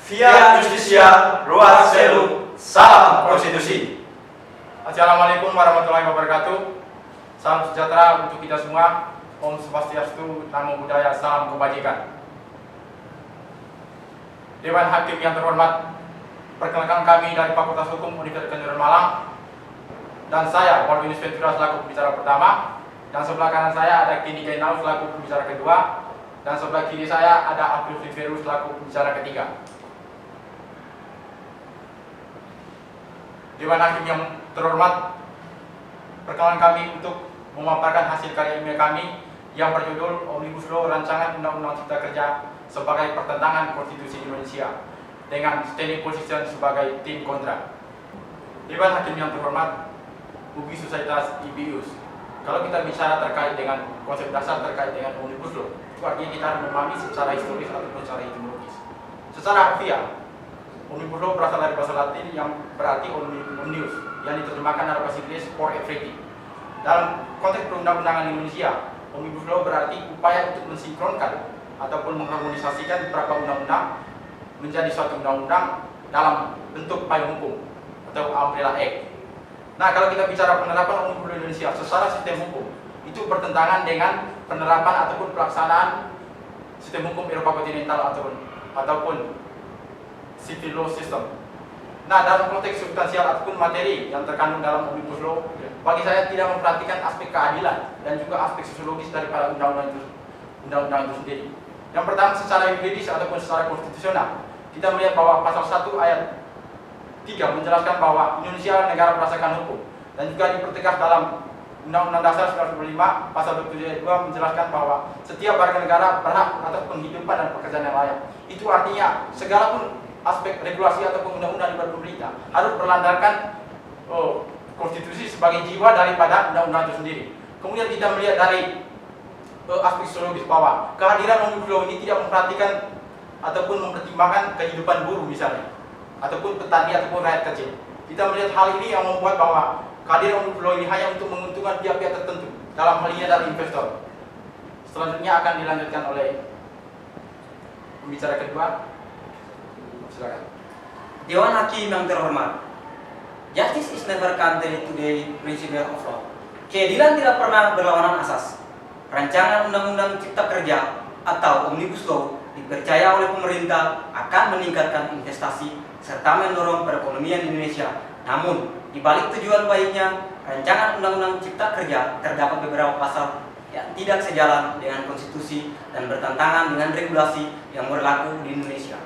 Via Justitia, Ruas Selu, salam konstitusi. Assalamualaikum warahmatullahi wabarakatuh. Salam sejahtera untuk kita semua. Om Swastiastu, Namo Buddhaya, salam kebajikan. Dewan Hakim yang terhormat, perkenalkan kami dari Fakultas Hukum Universitas Kejuruan Malang, dan saya Marvinus Ventura selaku pembicara pertama, dan sebelah kanan saya ada Kini Gainau selaku pembicara kedua, dan sebelah kiri saya ada Abdul Fiferu selaku pembicara ketiga. Dewan Hakim yang terhormat, perkenalan kami untuk memaparkan hasil karya ilmiah kami yang berjudul Omnibus Law Rancangan Undang-Undang Cipta Kerja sebagai pertentangan Konstitusi Indonesia dengan standing position sebagai tim kontra. Dewan Hakim yang terhormat, Ubi Societas IBIUS. Kalau kita bicara terkait dengan konsep dasar terkait dengan Omnibus Law, itu artinya kita harus memahami secara historis ataupun secara etimologis. Secara harfiah, Omnibus Law berasal dari bahasa Latin yang berarti omnibus, yang diterjemahkan dalam bahasa Inggris for everything. Dalam konteks perundang-undangan Indonesia, Omnibus Law berarti upaya untuk mensinkronkan ataupun mengharmonisasikan beberapa undang-undang menjadi suatu undang-undang dalam bentuk payung hukum atau umbrella act. Nah, kalau kita bicara penerapan Omnibus Law Indonesia secara sistem hukum, itu bertentangan dengan penerapan ataupun pelaksanaan sistem hukum Eropa kontinental ataupun civil law system. Nah, dalam konteks substansial ataupun materi yang terkandung dalam Omnibus Law, bagi saya tidak memperhatikan aspek keadilan dan juga aspek sosiologis daripada undang-undang itu sendiri. Yang pertama, secara yuridis ataupun secara konstitusional, kita melihat bahwa pasal 1 ayat 3 menjelaskan bahwa Indonesia adalah negara berdasarkan hukum, dan juga dipertegas dalam Undang-Undang Dasar 1945 pasal 27 ayat 2 menjelaskan bahwa setiap warga negara berhak atas penghidupan dan pekerjaan yang layak. Itu artinya segala pun aspek regulasi ataupun undang-undang di pemerintah harus berlandaskan konstitusi sebagai jiwa daripada undang-undang itu sendiri. Kemudian kita melihat dari aspek sosiologis bahwa kehadiran Omnibus Law ini tidak memperhatikan ataupun mempertimbangkan kehidupan buruh misalnya, ataupun petani ataupun rakyat kecil. Kita melihat hal ini yang membuat bahwa kehadiran Omnibus Law ini hanya untuk menguntungkan pihak-pihak tertentu, dalam hal ini adalah investor. Selanjutnya akan dilanjutkan oleh pembicara kedua. Silakan. Dewan Hakim yang terhormat, justice is never counted today principle of law. Keadilan tidak pernah berlawanan asas. Rancangan Undang-Undang Cipta Kerja atau Omnibus Law dipercaya oleh pemerintah akan meningkatkan investasi serta mendorong perekonomian Indonesia. Namun, di balik tujuan baiknya, Rancangan Undang-Undang Cipta Kerja terdapat beberapa pasal yang tidak sejalan dengan konstitusi dan bertentangan dengan regulasi yang berlaku di Indonesia.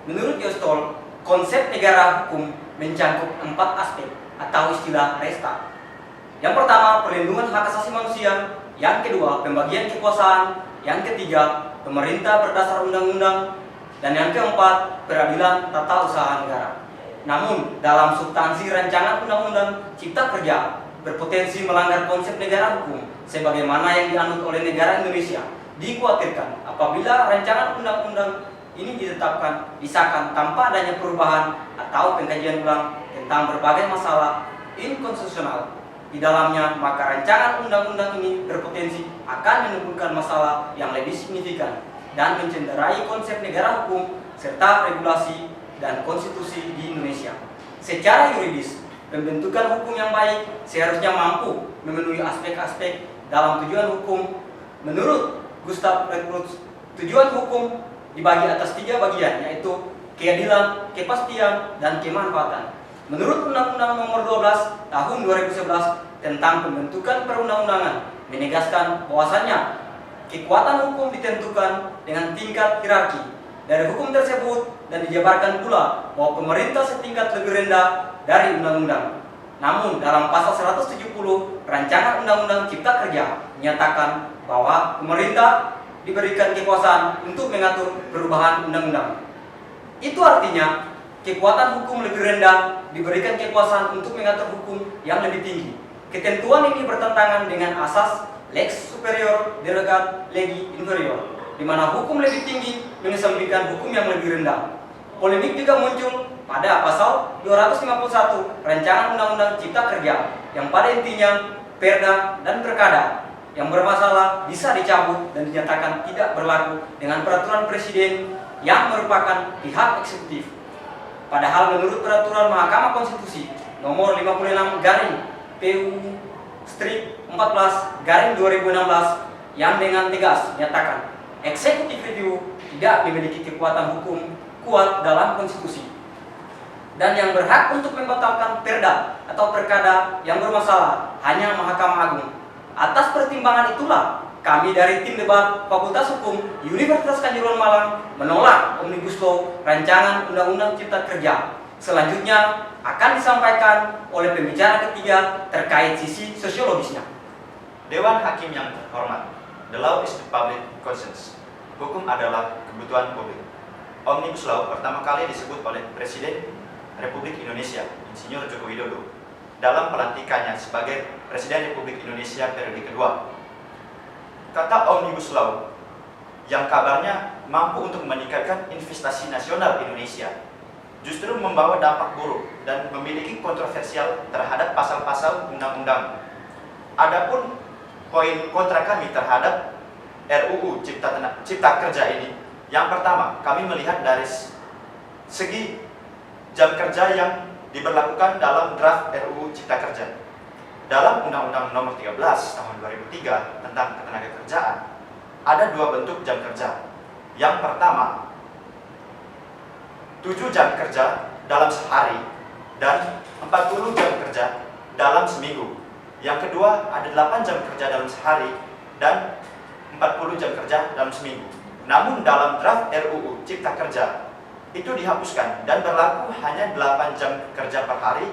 Menurut Yostol, konsep negara hukum mencakup 4 aspek atau istilah resta. Yang pertama, perlindungan hak asasi manusia. Yang kedua, pembagian kekuasaan. Yang ketiga, pemerintah berdasar undang-undang. Dan yang keempat, peradilan tata usaha negara. Namun, dalam substansi rancangan Undang-Undang Cipta Kerja berpotensi melanggar konsep negara hukum sebagaimana yang dianut oleh negara Indonesia. Dikhawatirkan apabila rancangan undang-undang ini ditetapkan, disahkan tanpa adanya perubahan atau pengkajian ulang tentang berbagai masalah inkonstitusional di dalamnya, maka rancangan undang-undang ini berpotensi akan menimbulkan masalah yang lebih signifikan dan mencederai konsep negara hukum serta regulasi dan konstitusi di Indonesia. Secara yuridis, pembentukan hukum yang baik seharusnya mampu memenuhi aspek-aspek dalam tujuan hukum. Menurut Gustav Rehnquist, tujuan hukum dibagi atas 3 bagian, yaitu keadilan, kepastian, dan kemanfaatan. Menurut Undang-Undang Nomor 12 Tahun 2011 tentang pembentukan perundang-undangan menegaskan bahwasannya kekuatan hukum ditentukan dengan tingkat hierarki dari hukum tersebut dan dijabarkan pula bahwa pemerintah setingkat lebih rendah dari undang-undang. Namun dalam pasal 170 Rancangan Undang-Undang Cipta Kerja menyatakan bahwa pemerintah diberikan kekuasaan untuk mengatur perubahan undang-undang. Itu artinya kekuatan hukum lebih rendah diberikan kekuasaan untuk mengatur hukum yang lebih tinggi. Ketentuan ini bertentangan dengan asas lex superior delegat legi inferior, di mana hukum lebih tinggi mengesampingkan hukum yang lebih rendah. Polemik juga muncul pada pasal 251 Rancangan Undang-Undang Cipta Kerja yang pada intinya perda dan perkada yang bermasalah bisa dicabut dan dinyatakan tidak berlaku dengan peraturan presiden yang merupakan pihak eksekutif. Padahal menurut peraturan Mahkamah Konstitusi nomor 56 garing PU strip 14 garing 2016 yang dengan tegas menyatakan executive review tidak memiliki kekuatan hukum kuat dalam konstitusi dan yang berhak untuk membatalkan perda atau perkada yang bermasalah hanya Mahkamah Agung. Atas pertimbangan itulah kami dari tim debat Fakultas Hukum Universitas Kanjuruhan Malang menolak Omnibus Law Rancangan Undang-Undang Cipta Kerja. Selanjutnya akan disampaikan oleh pembicara ketiga terkait sisi sosiologisnya. Dewan Hakim yang terhormat, the law is the public conscience. Hukum adalah kebutuhan publik. Omnibus Law pertama kali disebut oleh Presiden Republik Indonesia, Insinyur Joko Widodo, dalam pelantikannya sebagai Presiden Republik Indonesia periode kedua. Kata Omnibus Law yang kabarnya mampu untuk meningkatkan investasi nasional Indonesia justru membawa dampak buruk dan memiliki kontroversial terhadap pasal-pasal undang-undang. Adapun poin kontra kami terhadap RUU Cipta Kerja ini, yang pertama kami melihat dari segi jam kerja yang diberlakukan dalam draft RUU Cipta Kerja. Dalam Undang-Undang Nomor 13 Tahun 2003 tentang Ketenagakerjaan, ada dua bentuk jam kerja. Yang pertama, 7 jam kerja dalam sehari dan 40 jam kerja dalam seminggu. Yang kedua, ada 8 jam kerja dalam sehari dan 40 jam kerja dalam seminggu. Namun dalam draft RUU Cipta Kerja itu dihapuskan dan berlaku hanya 8 jam kerja per hari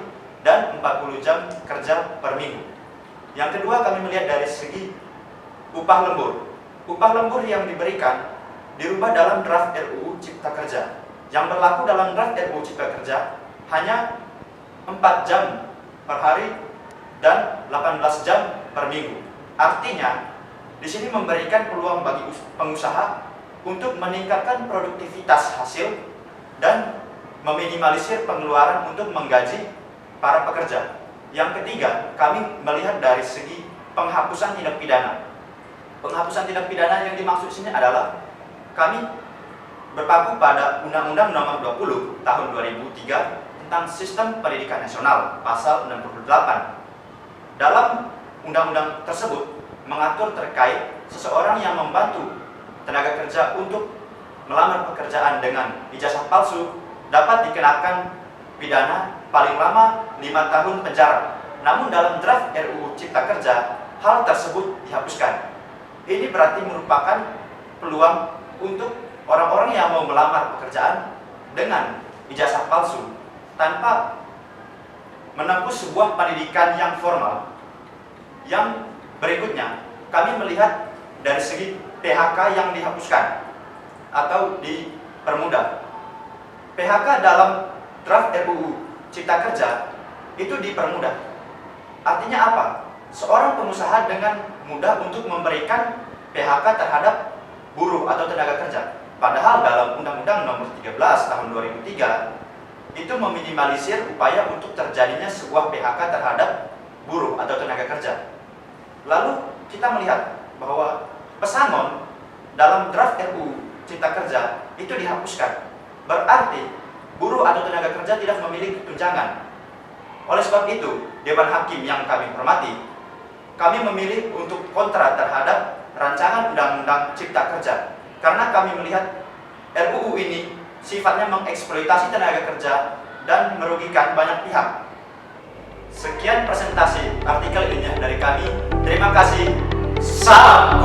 dan 40 jam kerja per minggu. Yang kedua, kami melihat dari segi upah lembur. Upah lembur yang diberikan dirubah dalam draft RUU Cipta Kerja. Yang berlaku dalam draft RUU Cipta Kerja hanya 4 jam per hari dan 18 jam per minggu. Artinya, di sini memberikan peluang bagi pengusaha untuk meningkatkan produktivitas hasil dan meminimalisir pengeluaran untuk menggaji para pekerja. Yang ketiga, kami melihat dari segi penghapusan tindak pidana. Penghapusan tindak pidana yang dimaksud sini adalah kami berpaku pada Undang-Undang Nomor 20 Tahun 2003 tentang Sistem Pendidikan Nasional pasal 68. Dalam undang-undang tersebut mengatur terkait seseorang yang membantu tenaga kerja untuk melamar pekerjaan dengan ijazah palsu dapat dikenakan pidana paling lama 5 tahun penjara. Namun dalam draft RUU Cipta Kerja, hal tersebut dihapuskan. Ini berarti merupakan peluang untuk orang-orang yang mau melamar pekerjaan dengan ijazah palsu tanpa menempuh sebuah pendidikan yang formal. Yang berikutnya, kami melihat dari segi PHK yang dihapuskan atau dipermudah. PHK dalam draft RUU Cipta Kerja itu dipermudah. Artinya apa? Seorang pengusaha dengan mudah untuk memberikan PHK terhadap buruh atau tenaga kerja. Padahal dalam Undang-Undang Nomor 13 Tahun 2003 itu meminimalisir upaya untuk terjadinya sebuah PHK terhadap buruh atau tenaga kerja. Lalu kita melihat bahwa pesangon dalam draft RUU Cipta Kerja itu dihapuskan. Berarti buruh atau tenaga kerja tidak memiliki tunjangan. Oleh sebab itu, Dewan Hakim yang kami hormati, kami memilih untuk kontra terhadap rancangan Undang-Undang Cipta Kerja karena kami melihat RUU ini sifatnya mengeksploitasi tenaga kerja dan merugikan banyak pihak. Sekian presentasi artikel ilmiah dari kami. Terima kasih. Salam